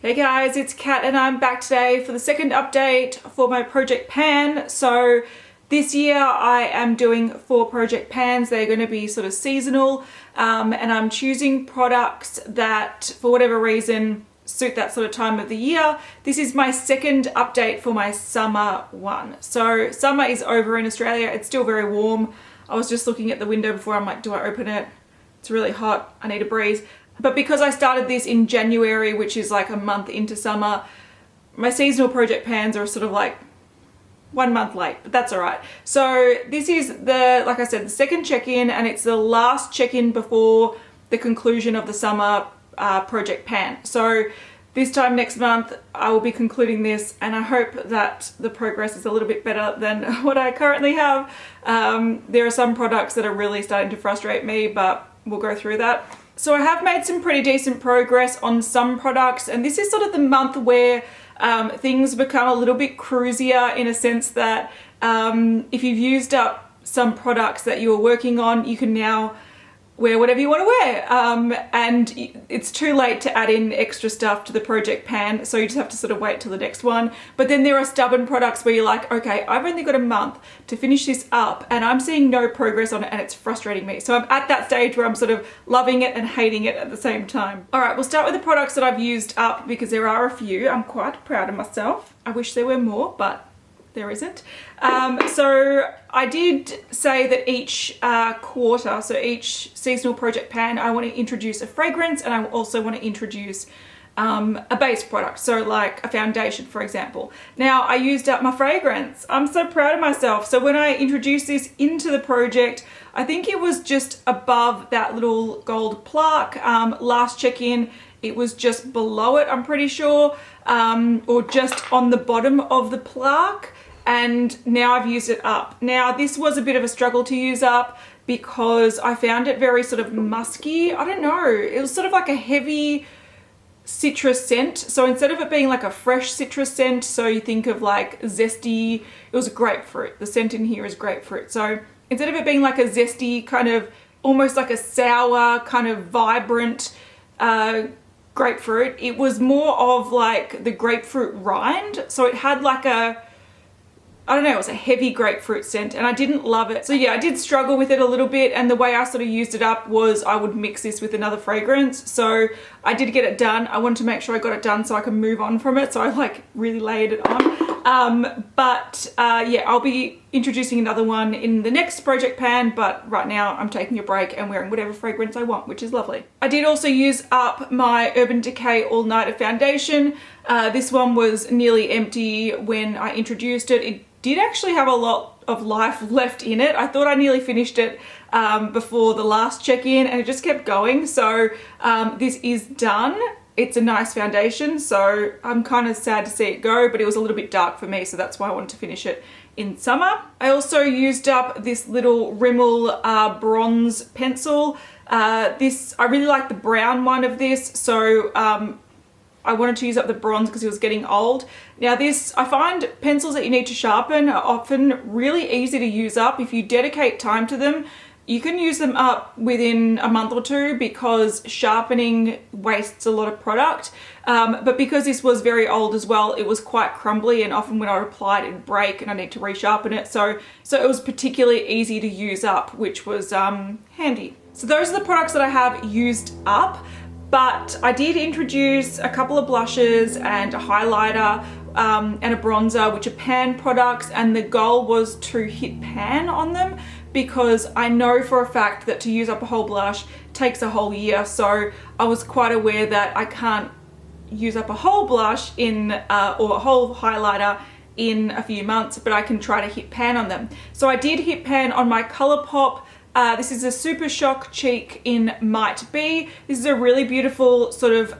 Hey guys, it's Kat and I'm back today for the second update for my project pan. So this year I am doing 4 project pans. They're going to be sort of seasonal and I'm choosing products that for whatever reason suit that sort of time of the year. This is my second update for my summer one. So summer is over in Australia. It's still very warm. I was just looking at the window before. I'm like, do I open it? It's really hot. I need a breeze. But because I started this in January, which is like a month into summer, my seasonal project pans are sort of like 1 month late, but that's all right. So this is the, like I said, the second check-in, and it's the last check-in before the conclusion of the summer project pan. So this time next month, I will be concluding this, and I hope that the progress is a little bit better than what I currently have. There are some products that are really starting to frustrate me, but we'll go through that. So I have made some pretty decent progress on some products, and this is sort of the month where things become a little bit cruisier, in a sense that if you've used up some products that you were working on, you can now wear whatever you want to wear, and it's too late to add in extra stuff to the project pan, so you just have to sort of wait till the next one. But then there are stubborn products where you're like, okay, I've only got a month to finish this up and I'm seeing no progress on it and it's frustrating me. So I'm at that stage where I'm sort of loving it and hating it at the same time. All right, we'll start with the products that I've used up because there are a few. I'm quite proud of myself. I wish there were more, but there isn't. So I did say that each quarter, so each seasonal project pan, I want to introduce a fragrance, and I also want to introduce a base product, so like a foundation, for example. Now I used up my fragrance. I'm so proud of myself. So when I introduced this into the project, I think it was just above that little gold plaque. Last check-in, it was just below it, I'm pretty sure, or just on the bottom of the plaque. And now I've used it up. Now this was a bit of a struggle to use up because I found it very sort of musky. I don't know, it was sort of like a heavy citrus scent. So instead of it being like a fresh citrus scent, so you think of like zesty, it was grapefruit. The scent in here is grapefruit. So instead of it being like a zesty kind of, almost like a sour kind of vibrant grapefruit, it was more of like the grapefruit rind. So it had like a, I don't know, it was a heavy grapefruit scent and I didn't love it. So yeah, I did struggle with it a little bit, and the way I sort of used it up was I would mix this with another fragrance. So I did get it done. I wanted to make sure I got it done so I can move on from it. So I like really layered it on. Yeah, I'll be introducing another one in the next project pan, but right now I'm taking a break and wearing whatever fragrance I want, which is lovely. I did also use up my Urban Decay All Nighter foundation. This one was nearly empty when I introduced it. It did actually have a lot of life left in it. I thought I nearly finished it before the last check-in, and it just kept going. So this is done. It's a nice foundation, so I'm kind of sad to see it go, but it was a little bit dark for me, so that's why I wanted to finish it in summer. I also used up this little Rimmel bronze pencil. I really like the brown one of this, so I wanted to use up the bronze because it was getting old. Now this, I find pencils that you need to sharpen are often really easy to use up. If you dedicate time to them, you can use them up within a month or two because sharpening wastes a lot of product. But because this was very old as well, it was quite crumbly, and often when I applied it'd break and I need to resharpen it. So it was particularly easy to use up, which was handy. So those are the products that I have used up. But I did introduce a couple of blushes and a highlighter and a bronzer, which are pan products, and the goal was to hit pan on them because I know for a fact that to use up a whole blush takes a whole year. So I was quite aware that I can't use up a whole blush or a whole highlighter in a few months, but I can try to hit pan on them. So I did hit pan on my Colourpop. This is a Super Shock Cheek in Might Be. This is a really beautiful sort of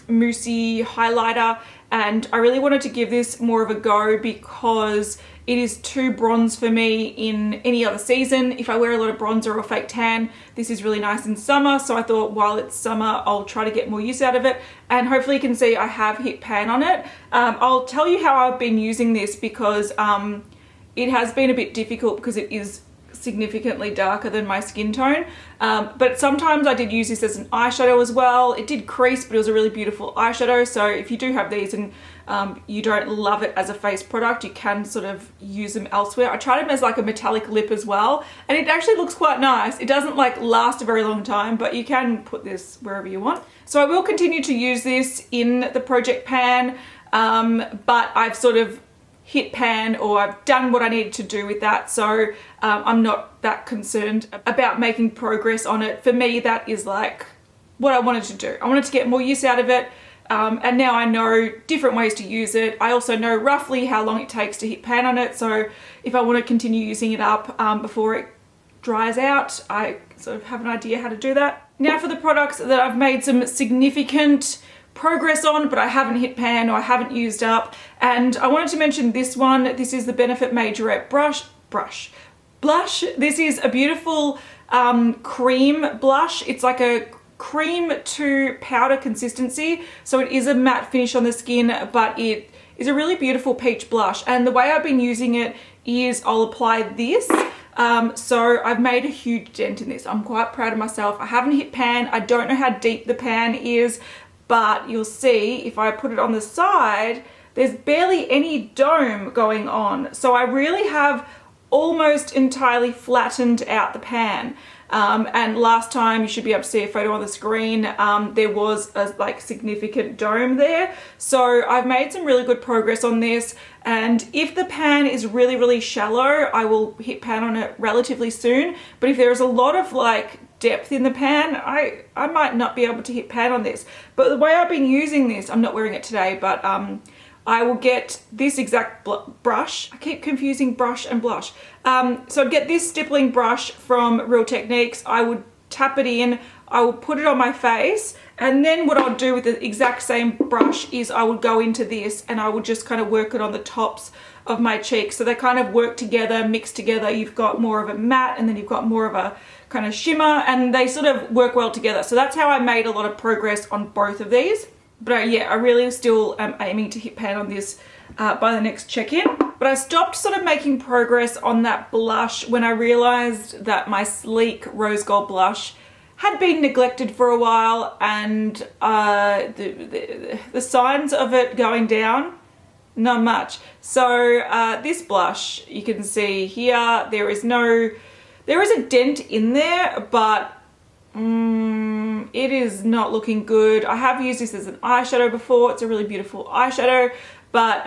moussey highlighter, and I really wanted to give this more of a go because it is too bronze for me in any other season. If I wear a lot of bronzer or fake tan, this is really nice in summer. So I thought while it's summer, I'll try to get more use out of it. And hopefully you can see I have hit pan on it. I'll tell you how I've been using this because it has been a bit difficult because it is significantly darker than my skin tone. But sometimes I did use this as an eyeshadow as well. It did crease, but it was a really beautiful eyeshadow. So if you do have these and you don't love it as a face product, you can sort of use them elsewhere. I tried them as like a metallic lip as well, and it actually looks quite nice. It doesn't like last a very long time, but you can put this wherever you want. So I will continue to use this in the project pan, but I've sort of hit pan, or I've done what I needed to do with that, so I'm not that concerned about making progress on it. For me, that is like what I wanted to do. I wanted to get more use out of it, and now I know different ways to use it. I also know roughly how long it takes to hit pan on it, so if I want to continue using it up before it dries out, I sort of have an idea how to do that. Now for the products that I've made some significant progress on, but I haven't hit pan or I haven't used up, and I wanted to mention this one. This is the Benefit Majorette blush. This is a beautiful cream blush. It's like a cream to powder consistency, so it is a matte finish on the skin, but it is a really beautiful peach blush. And the way I've been using it is I'll apply this. So I've made a huge dent in this. I'm quite proud of myself. I haven't hit pan. I don't know how deep the pan is, but you'll see if I put it on the side, there's barely any dome going on. So I really have almost entirely flattened out the pan. And last time, you should be able to see a photo on the screen, there was a like significant dome there. So I've made some really good progress on this. And if the pan is really, really shallow, I will hit pan on it relatively soon. But if there's a lot of like depth in the pan, I might not be able to hit pan on this. But the way I've been using this, I'm not wearing it today, but I will get this exact brush. I keep confusing brush and blush. So I'd get this stippling brush from Real Techniques. I would tap it in, I will put it on my face, and then what I'll do with the exact same brush is I would go into this and I would just kind of work it on the tops of my cheeks. So they kind of work together, mix together. You've got more of a matte and then you've got more of a kind of shimmer, and they sort of work well together. So that's how I made a lot of progress on both of these. But yeah, I really still am aiming to hit pan on this by the next check-in. But I stopped sort of making progress on that blush when I realized that my sleek rose gold blush had been neglected for a while, and the signs of it going down, not much. So this blush, you can see here, there is a dent in there, but it is not looking good. I have used this as an eyeshadow before. It's a really beautiful eyeshadow, but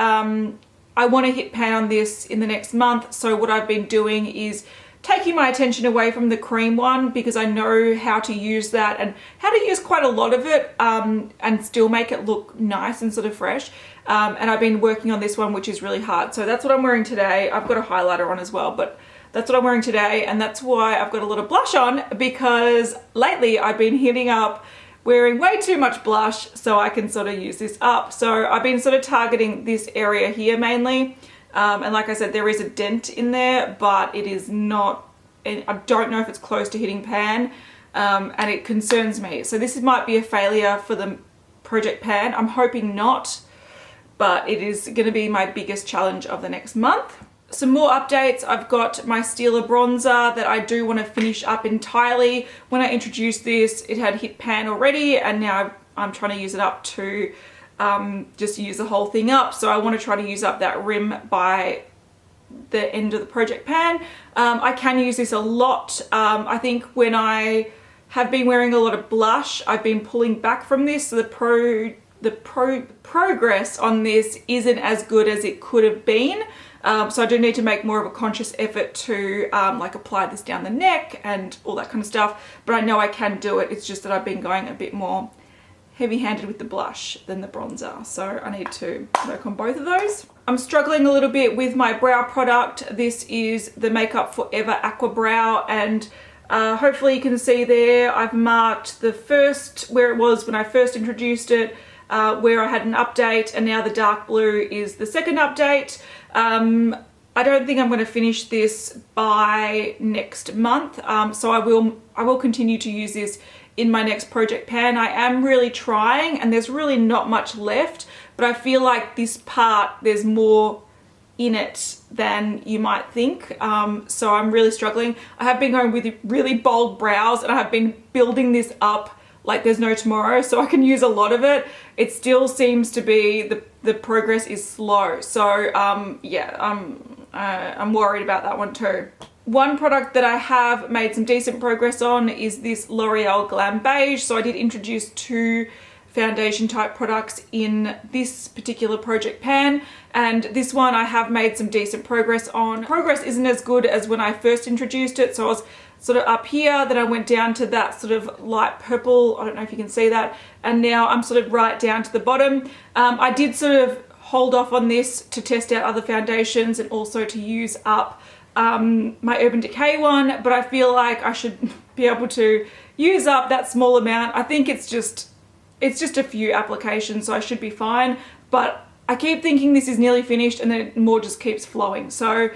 I want to hit pan on this in the next month. So what I've been doing is taking my attention away from the cream one, because I know how to use that and how to use quite a lot of it and still make it look nice and sort of fresh. And I've been working on this one, which is really hard. So that's what I'm wearing today. I've got a highlighter on as well, but that's what I'm wearing today, and that's why I've got a lot of blush on, because lately I've been hitting up wearing way too much blush so I can sort of use this up. So I've been sort of targeting this area here mainly. And like I said, there is a dent in there, but it is not, I don't know if it's close to hitting pan, and it concerns me. So this might be a failure for the project pan. I'm hoping not, but it is going to be my biggest challenge of the next month. Some more updates. I've got my Stila Bronzer that I do want to finish up entirely. When I introduced this, it had hit pan already, and now I'm trying to use it up to just use the whole thing up. So I want to try to use up that rim by the end of the project pan. I can use this a lot. I think when I have been wearing a lot of blush, I've been pulling back from this. So the progress on this isn't as good as it could have been. So I do need to make more of a conscious effort to like apply this down the neck and all that kind of stuff. But I know I can do it. It's just that I've been going a bit more heavy-handed with the blush than the bronzer. So I need to work on both of those. I'm struggling a little bit with my brow product. This is the Makeup Forever Aqua Brow, and hopefully you can see there I've marked the first, where it was when I first introduced it, where I had an update, and now the dark blue is the second update. I don't think I'm going to finish this by next month, so I will continue to use this in my next project pan. I am really trying, and there's really not much left, but I feel like this part there's more in it than you might think. So I'm really struggling. I have been going with really bold brows, and I have been building this up like there's no tomorrow, so I can use a lot of it. It still seems to be, the progress is slow. So yeah, I'm worried about that one too. One product that I have made some decent progress on is this L'Oreal Glam Beige. So I did introduce 2 foundation type products in this particular project pan, and this one I have made some decent progress on. Progress isn't as good as when I first introduced it, so I was sort of up here, then I went down to that sort of light purple, I don't know if you can see that, and now I'm sort of right down to the bottom. I did sort of hold off on this to test out other foundations and also to use up my Urban Decay one, but I feel like I should be able to use up that small amount. I think it's just a few applications, so I should be fine, but I keep thinking this is nearly finished and then more just keeps flowing. So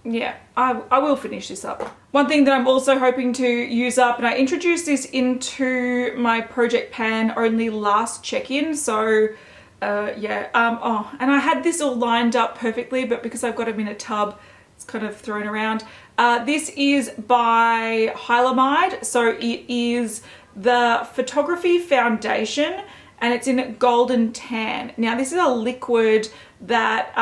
yeah, I will finish this up. One thing that I'm also hoping to use up, and I introduced this into my project pan only last check-in, so yeah, oh, and I had this all lined up perfectly, but because I've got them in a tub, it's kind of thrown around. This is by Hylamide, so it is the Photography Foundation, and it's in Golden Tan. Now this is a liquid that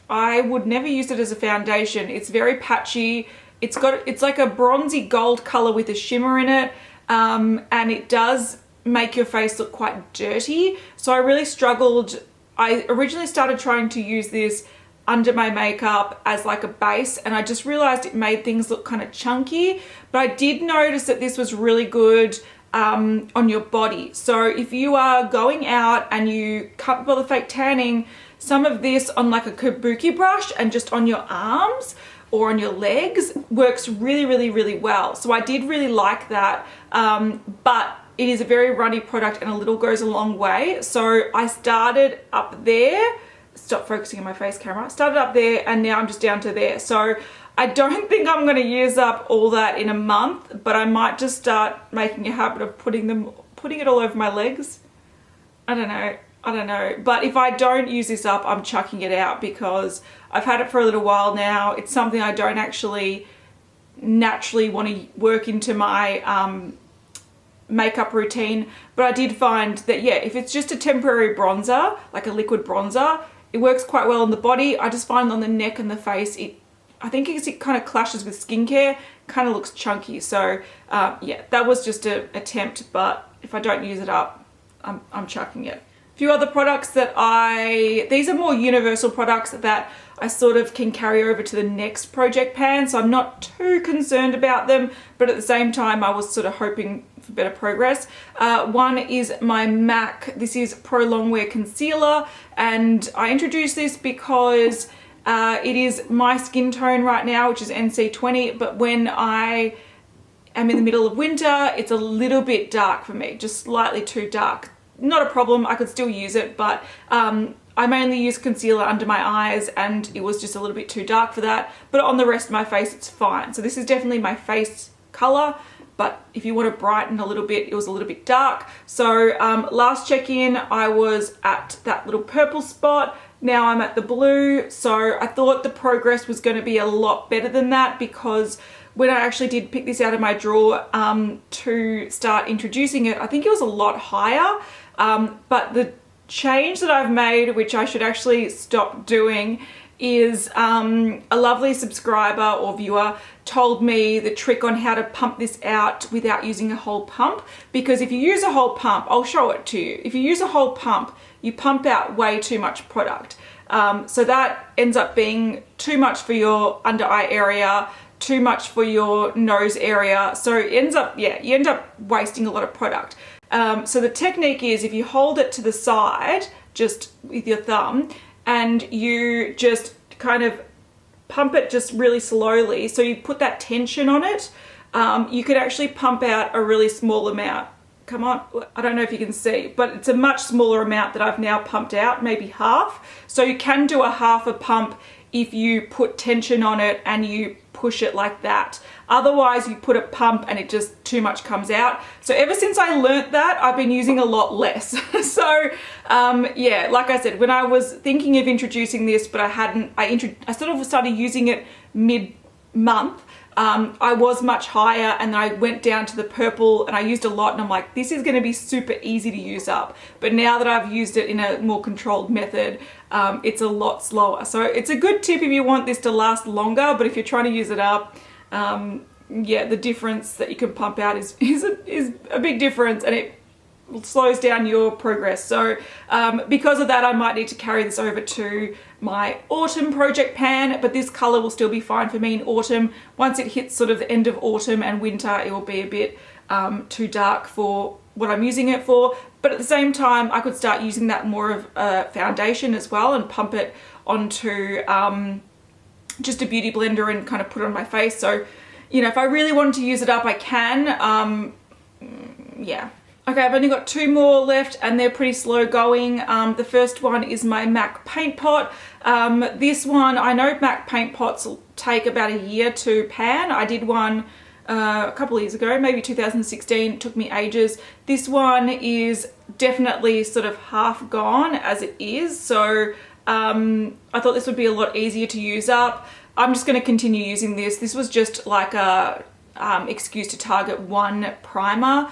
I would never use it as a foundation. It's very patchy. It's like a bronzy gold color with a shimmer in it, and it does make your face look quite dirty. So I really struggled. I originally started trying to use this under my makeup as like a base, and I just realized it made things look kind of chunky, but I did notice that this was really good on your body. So if you are going out and you can't bother fake tanning, some of this on like a kabuki brush and just on your arms or on your legs works really, really, really well. So I did really like that, but it is a very runny product and a little goes a long way. So I started up there, stop focusing on my face camera, started up there, and now I'm just down to there. So I don't think I'm going to use up all that in a month, but I might just start making a habit of putting it all over my legs. I don't know. But if I don't use this up, I'm chucking it out because I've had it for a little while now. It's something I don't actually naturally want to work into my makeup routine, but I did find that, yeah, if it's just a temporary bronzer, like a liquid bronzer, it works quite well on the body. I just find on the neck and the face, I think it kind of clashes with skincare, kind of looks chunky. So yeah, that was just an attempt, but if I don't use it up, I'm chucking it. A few other products that these are more universal products that I sort of can carry over to the next project pan, so I'm not too concerned about them, but at the same time I was sort of hoping for better progress. One is my MAC, this is Pro Longwear Concealer, and I introduced this because it is my skin tone right now, which is NC20, but when I am in the middle of winter, it's a little bit dark for me, just slightly too dark. Not a problem, I could still use it, but I mainly use concealer under my eyes and it was just a little bit too dark for that, but on the rest of my face it's fine. So this is definitely my face color, but if you want to brighten a little bit, it was a little bit dark. So last check-in I was at that little purple spot, now I'm at the blue, so I thought the progress was going to be a lot better than that, because when I actually did pick this out of my drawer to start introducing it, I think it was a lot higher. But the change that I've made, which I should actually stop doing, is a lovely subscriber or viewer told me the trick on how to pump this out without using a whole pump. Because if you use a whole pump, I'll show it to you. If you use a whole pump, you pump out way too much product. So that ends up being too much for your under eye area, too much for your nose area. So it ends up, yeah, you end up wasting a lot of product. So the technique is if you hold it to the side, just with your thumb, and you just kind of pump it just really slowly, so you put that tension on it, you could actually pump out a really small amount. Come on, I don't know if you can see, but it's a much smaller amount that I've now pumped out, maybe half. So you can do a half a pump if you put tension on it and you push it like that. Otherwise you put a pump and it just too much comes out. So ever since I learnt that, I've been using a lot less. So yeah, like I said, when I was thinking of introducing this, but I sort of started using it mid-month, I was much higher, and then I went down to the purple and I used a lot, and I'm like, this is going to be super easy to use up. But now that I've used it in a more controlled method, it's a lot slower. So it's a good tip if you want this to last longer, but if you're trying to use it up, yeah, the difference that you can pump out is a big difference, and it slows down your progress. So because of that, I might need to carry this over to my autumn project pan, but this color will still be fine for me in autumn. Once it hits sort of the end of autumn and winter, it will be a bit too dark for what I'm using it for. But at the same time, I could start using that more of a foundation as well and pump it onto just a beauty blender and kind of put it on my face. So, you know, if I really wanted to use it up, I can. Yeah. Okay, I've only got 2 more left and they're pretty slow going. The first one is my MAC paint pot. This one, I know MAC paint pots take about a year to pan. I did one a couple of years ago, maybe 2016. It took me ages. This one is definitely sort of half gone as it is. So I thought this would be a lot easier to use up. I'm just going to continue using this. This was just like a excuse to target one primer.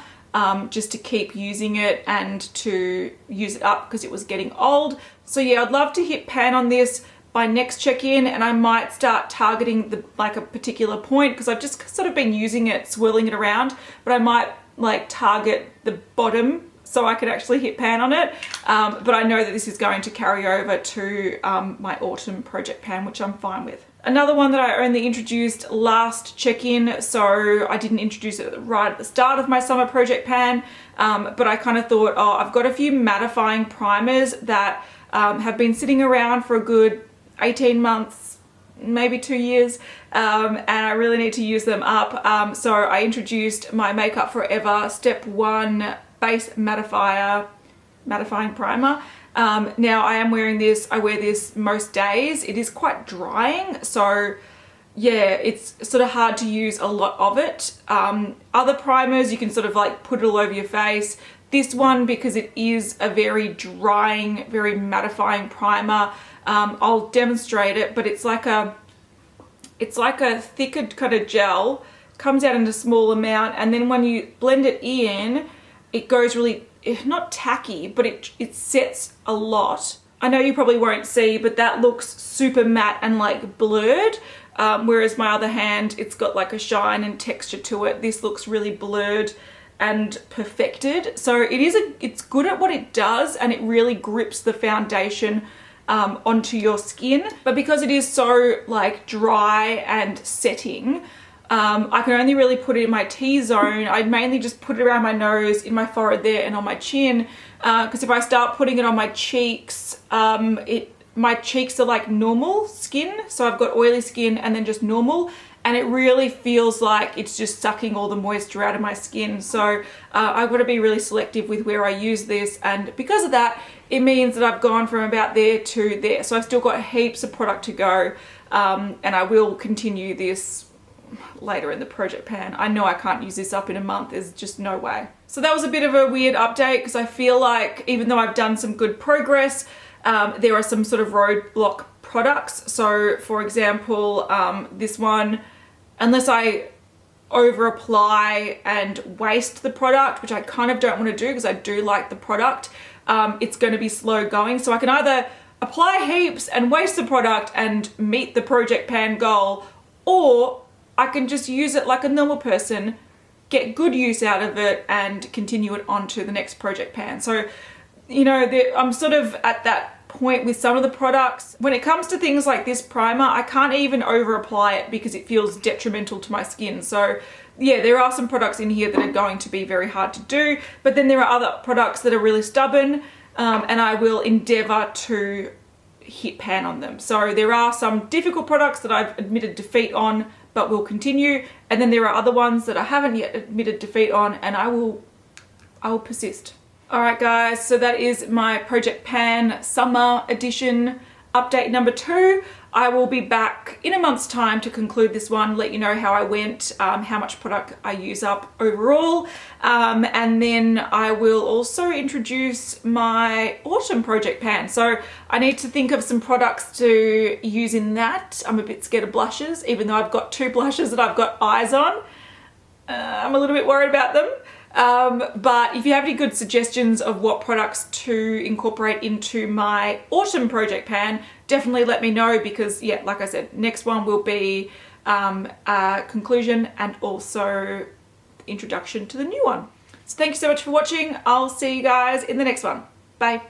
Just to keep using it and to use it up because it was getting old. So yeah, I'd love to hit pan on this by next check-in, and I might start targeting like a particular point because I've just sort of been using it, swirling it around, but I might like target the bottom so I could actually hit pan on it. But I know that this is going to carry over to my autumn project pan, which I'm fine with. Another one that I only introduced last check-in, so I didn't introduce it right at the start of my summer project pan, but I kind of thought, oh, I've got a few mattifying primers that have been sitting around for a good 18 months, maybe 2 years, and I really need to use them up. So I introduced my Makeup Forever Step 1 Base Mattifying Primer. Now I am wearing this, I wear this most days. It is quite drying, so yeah, it's sort of hard to use a lot of it. Other primers, you can sort of like put it all over your face. This one, because it is a very drying, very mattifying primer, I'll demonstrate it, but it's like a thicker kind of gel, comes out in a small amount, and then when you blend it in, it goes really, not tacky, but it sets a lot. I know you probably won't see, but that looks super matte and like blurred, whereas my other hand, it's got like a shine and texture to it. This looks really blurred and perfected. So it's good at what it does, and it really grips the foundation onto your skin. But because it is so like dry and setting, I can only really put it in my T-zone. I mainly just put it around my nose, in my forehead there, and on my chin. Because if I start putting it on my cheeks, my cheeks are like normal skin. So I've got oily skin and then just normal. And it really feels like it's just sucking all the moisture out of my skin. So I've got to be really selective with where I use this. And because of that, it means that I've gone from about there to there. So I've still got heaps of product to go. And I will continue this later in the project pan. I know I can't use this up in a month. There's just no way. So that was a bit of a weird update because I feel like even though I've done some good progress, there are some sort of roadblock products. So for example, this one, unless I over apply and waste the product, which I kind of don't want to do because I do like the product, it's going to be slow going. So I can either apply heaps and waste the product and meet the project pan goal, or I can just use it like a normal person, get good use out of it, and continue it on to the next project pan. So, you know, I'm sort of at that point with some of the products. When it comes to things like this primer, I can't even over apply it because it feels detrimental to my skin. So yeah, there are some products in here that are going to be very hard to do, but then there are other products that are really stubborn, and I will endeavor to hit pan on them. So there are some difficult products that I've admitted defeat on, but will continue. And then there are other ones that I haven't yet admitted defeat on, and I will persist. All right, guys, so that is my Project Pan Summer Edition update number 2. I will be back in a month's time to conclude this one, let you know how I went, how much product I use up overall, and then I will also introduce my autumn project pan. So I need to think of some products to use in that. I'm a bit scared of blushes, even though I've got 2 blushes that I've got eyes on. I'm a little bit worried about them. But if you have any good suggestions of what products to incorporate into my autumn project pan, definitely let me know, because yeah, like I said, next one will be a conclusion and also the introduction to the new one. So thank you so much for watching. I'll see you guys in the next one. Bye.